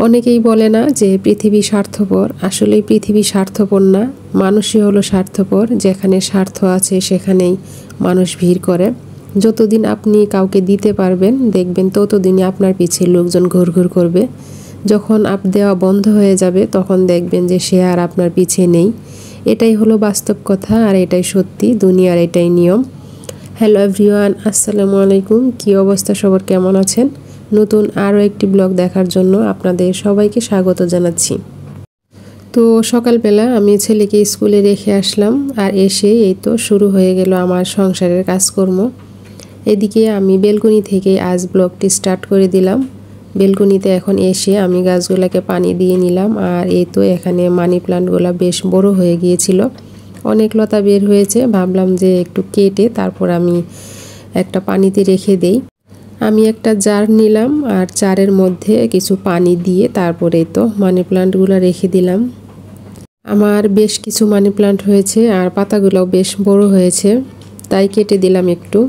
অনেকেই বলে না যে পৃথিবী স্বার্থপর, আসলে পৃথিবী স্বার্থপর না, মানুষই হলো স্বার্থপর। যেখানে স্বার্থ আছে সেখানেই মানুষ ভিড় করে। যতদিন আপনি কাউকে দিতে পারবেন দেখবেন ততদিনই আপনার পিছে লোকজন ঘুরঘুর করবে। যখন দেওয়া বন্ধ হয়ে যাবে তখন দেখবেন যে সে আর আপনার পিছে নেই। এটাই হলো বাস্তব কথা আর এটাই সত্যি, দুনিয়ার এটাই নিয়ম। হ্যালো এভরিওয়ান, আসসালামু আলাইকুম। কী অবস্থা সবার, কেমন আছেন? নতুন আরও একটি ব্লগ দেখার জন্য আপনাদের সবাইকে স্বাগত জানাচ্ছি। তো সকালবেলা আমি ছেলেকে স্কুলে রেখে আসলাম আর এসে এই তো শুরু হয়ে গেল আমার সংসারের কাজকর্ম। এদিকে আমি বেলকনি থেকে আজ ব্লগটি স্টার্ট করে দিলাম। বেলকনিতে এখন এসে আমি গাছগুলোকে পানি দিয়ে নিলাম। আর এই তো এখানে মানি প্লান্টগুলো বেশ বড় হয়ে গিয়েছিল, অনেক লতা বের হয়েছে। ভাবলাম যে একটু কেটে তারপর আমি একটা পানিতে রেখে দেই। আমি একটা জার নিলাম আর জারের মধ্যে কিছু পানি দিয়ে তারপরে তো মানি প্লান্টগুলো রেখে দিলাম। আমার বেশ কিছু মানি প্লান্ট হয়েছে আর পাতাগুলোও বেশ বড় হয়েছে, তাই কেটে দিলাম একটু।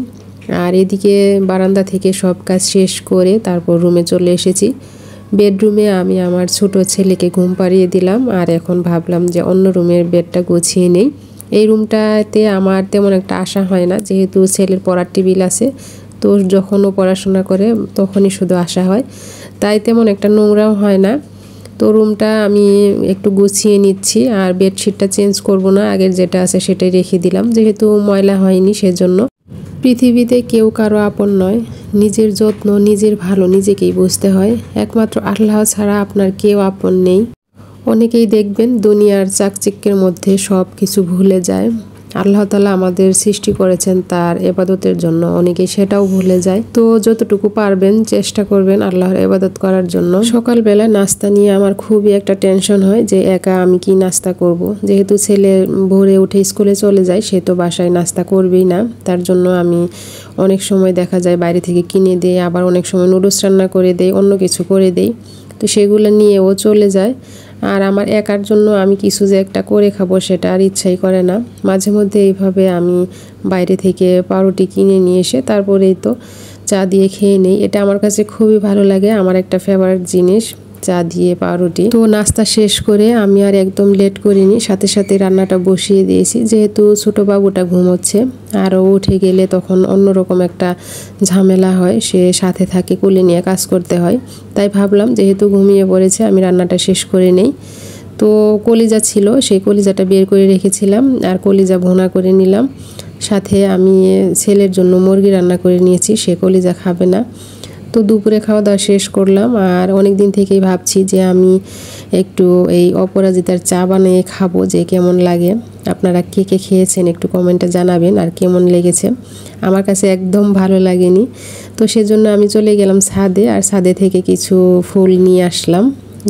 আর এদিকে বারান্দা থেকে সব কাজ শেষ করে তারপর রুমে চলে এসেছি। বেডরুমে আমি আমার ছোট ছেলেকে ঘুম পাড়িয়ে দিলাম আর এখন ভাবলাম যে অন্য রুমের বেডটা গুছিয়ে নেই। এই রুমটাতে আমার তেমন একটা আশা হয় না, যেহেতু ছেলের পড়ার টেবিল আছে, তো যখন ও পড়াশোনা করে তখনই শুধু আসা হয়, তাই তেমন একটা নোংরাও হয় না। তো রুমটা আমি একটু গুছিয়ে নিচ্ছি আর বেডশিটটা চেঞ্জ করব না, আগের যেটা আছে সেটাই রেখে দিলাম, যেহেতু ময়লা হয়নি সেজন্য। পৃথিবীতে কেউ কারো আপন নয়, নিজের যত্ন নিজের ভালো নিজেকেই বুঝতে হয়। একমাত্র আল্লাহ ছাড়া আপনার কেউ আপন নেই। অনেকেই দেখবেন দুনিয়ার চাকচিক্যের মধ্যে সব কিছু ভুলে যায়। আল্লাহ তাআলা আমাদের সৃষ্টি করেছেন তার ইবাদতের জন্য, অনেকেই সেটাও ভুলে যায়। তো যতটুকু পারবেন চেষ্টা করবেন আল্লাহর ইবাদত করার জন্য। সকালবেলা নাস্তা নিয়ে আমার খুবই একটা টেনশন হয় যে একা আমি কি নাস্তা করব। যেহেতু ছেলে ভোরে উঠে স্কুলে চলে যায়, সে তো বাসায় নাস্তা করবেই না, তার জন্য আমি অনেক সময় দেখা যায় বাইরে থেকে কিনে দেই, আবার অনেক সময় নুডলস রান্না করে দেই, অন্য কিছু করে দেই। তো সেগুলো নিয়ে ও চলে যায় আর আমার একার জন্য আমি কিছু যে একটা করে খাবো সেটা আর ইচ্ছাই করে না। মাঝে মধ্যে এইভাবে আমি বাইরে থেকে পাউরুটি কিনে নিয়ে এসে তারপরেই তো চা দিয়ে খেয়ে নেই। এটা আমার কাছে খুবই ভালো লাগে, আমার একটা ফেভারিট জিনিস চা দিয়ে পাউরুটি। তো নাস্তা শেষ করে আমি আর একদম লেট করিনি, সাথে সাথে রান্নাটা বসিয়ে দিয়েছি, যেহেতু ছোটো বাবুটা ঘুমোচ্ছে। আরও উঠে গেলে তখন অন্যরকম একটা ঝামেলা হয়, সে সাথে থাকে, কোলে নিয়ে কাজ করতে হয়। তাই ভাবলাম যেহেতু ঘুমিয়ে পড়েছে আমি রান্নাটা শেষ করে নেই। তো কলিজা ছিল, সেই কলিজাটা বের করে রেখেছিলাম আর কলিজা ভুনা করে নিলাম। সাথে আমি ছেলের জন্য মুরগি রান্না করে নিয়েছি, সে কলিজা খাবে না। তো দুপুরে খাওয়া দাওয়া শেষ করলাম আর অনেক দিন থেকেই ভাবছি যে আমি একটু এই অপরাজিতার চা বানিয়ে খাবো, যে কেমন লাগে। আপনারা কে কে খেয়েছেন একটু কমেন্টে জানাবেন আর কেমন লেগেছে। আমার কাছে একদম ভালো লাগেনি, তো সেজন্য আমি চলে গেলাম ছাদে আর ছাদে থেকে কিছু ফুল নিয়ে আসলাম।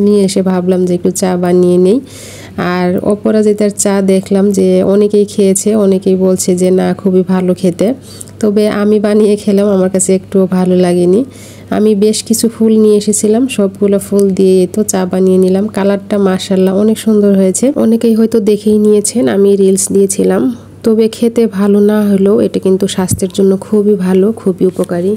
নিয়ে এসে ভাবলাম যে একটু চা বানিয়ে নেই। আর অপরাজিতার চা দেখলাম যে অনেকেই খেয়েছে, অনেকেই বলছে যে না খুবই ভালো খেতে, তবে আমি বানিয়ে খেলাম, আমার কাছে একটুও ভালো লাগেনি। আমি বেশ কিছু ফুল নিয়ে এসেছিলাম, সবগুলো ফুল দিয়ে তো চা বানিয়ে নিলাম। কালারটা মাশাআল্লাহ অনেক সুন্দর হয়েছে। অনেকেই হয়তো দেখেই নিয়েছেন, আমি রিলস দিয়েছিলাম। তবে খেতে ভালো না হলেও এটা কিন্তু স্বাস্থ্যের জন্য খুবই ভালো, খুবই উপকারী।